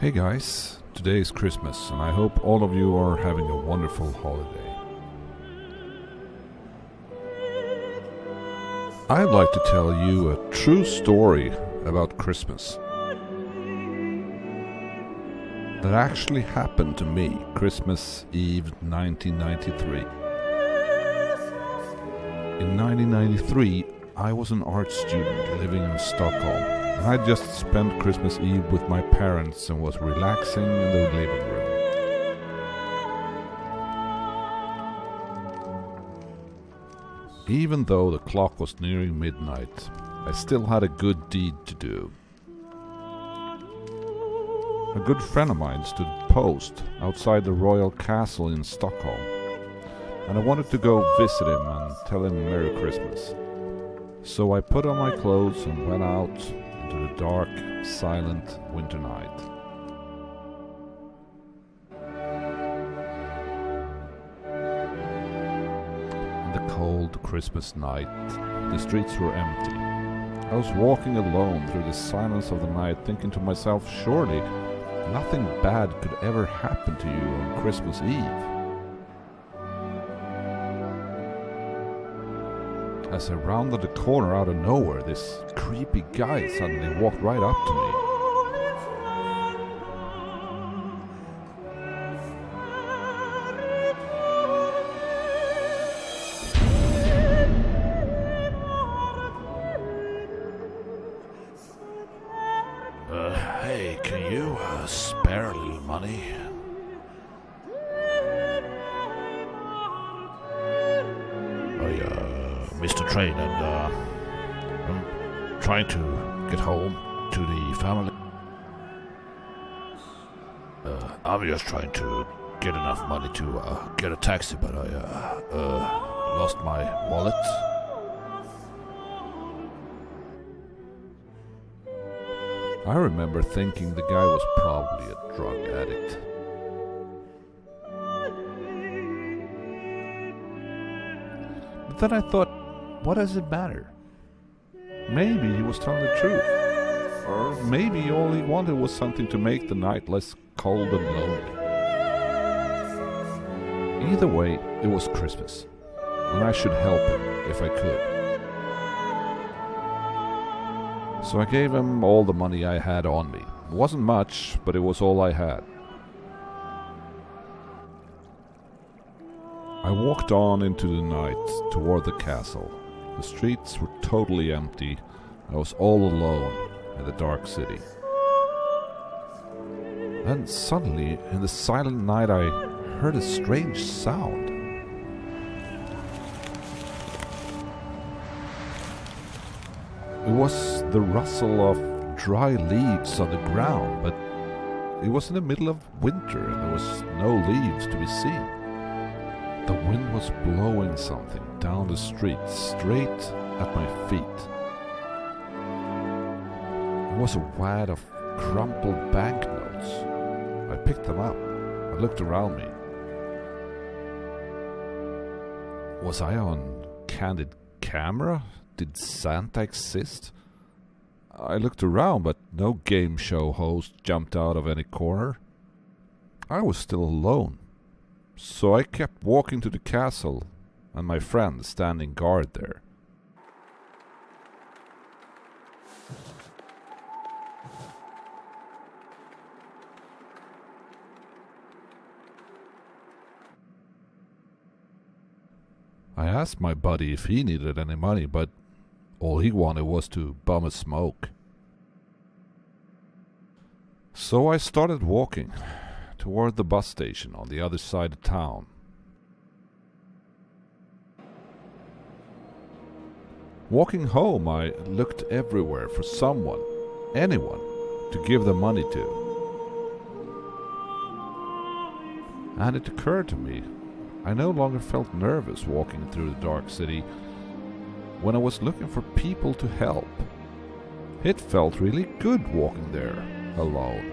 Hey guys, today is Christmas and I hope all of you are having a wonderful holiday. I'd like to tell you a true story about Christmas that actually happened to me Christmas Eve 1993. In 1993, I was an art student living in Stockholm. And I just spent Christmas Eve with my parents and was relaxing in the living room. Even though the clock was nearing midnight, I still had a good deed to do. A good friend of mine stood post outside the royal castle in Stockholm, and I wanted to go visit him and tell him Merry Christmas. So I put on my clothes and went out into the dark, silent winter night. In the cold Christmas night, the streets were empty. I was walking alone through the silence of the night, thinking to myself, surely nothing bad could ever happen to you on Christmas Eve. As I rounded the corner out of nowhere, this creepy guy suddenly walked right up to me. Hey, can you spare a little money? Mr. Train, and I'm trying to get home to the family. I'm just trying to get enough money to get a taxi, but I lost my wallet. I remember thinking the guy was probably a drug addict. But then I thought, what does it matter? Maybe he was telling the truth. Or maybe all he wanted was something to make the night less cold and lonely. Either way, it was Christmas, and I should help him if I could. So I gave him all the money I had on me. It wasn't much, but it was all I had. I walked on into the night toward the castle. The streets were totally empty. I was all alone in the dark city. Then suddenly, in the silent night, I heard a strange sound. It was the rustle of dry leaves on the ground, but it was in the middle of winter and there was no leaves to be seen. The wind was blowing something down the street, straight at my feet. It was a wad of crumpled banknotes. I picked them up. I looked around me. Was I on candid camera? Did Santa exist? I looked around, but no game show host jumped out of any corner. I was still alone. So I kept walking to the castle, and my friend standing guard there. I asked my buddy if he needed any money, but all he wanted was to bum a smoke. So I started walking toward the bus station on the other side of town. Walking home, I looked everywhere for someone, anyone, to give the money to. And it occurred to me, I no longer felt nervous walking through the dark city when I was looking for people to help. It felt really good walking there, alone.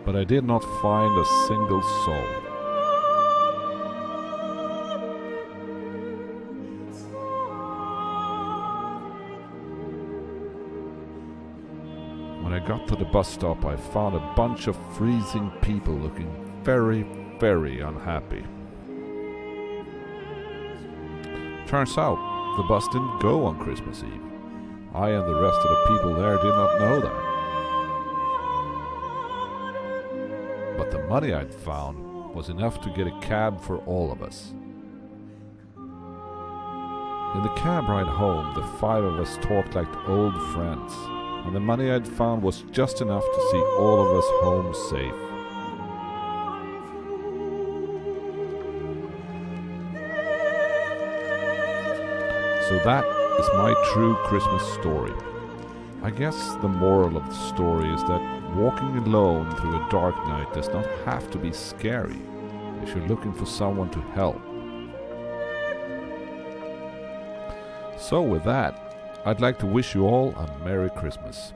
But I did not find a single soul. When When I got to the bus stop, I found a bunch of freezing people looking very, very unhappy. Turns out, the bus didn't go on Christmas Eve. I and the rest of the people there did not know that. But the money I'd found was enough to get a cab for all of us. In the cab ride home, the 5 of us talked like old friends, and the money I'd found was just enough to see all of us home safe. So that is my true Christmas story. I guess the moral of the story is that walking alone through a dark night does not have to be scary if you're looking for someone to help. So with that, I'd like to wish you all a Merry Christmas.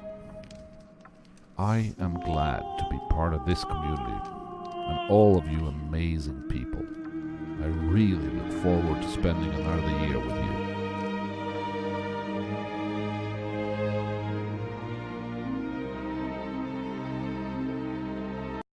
I am glad to be part of this community and all of you amazing people. I really look forward to spending another year with you.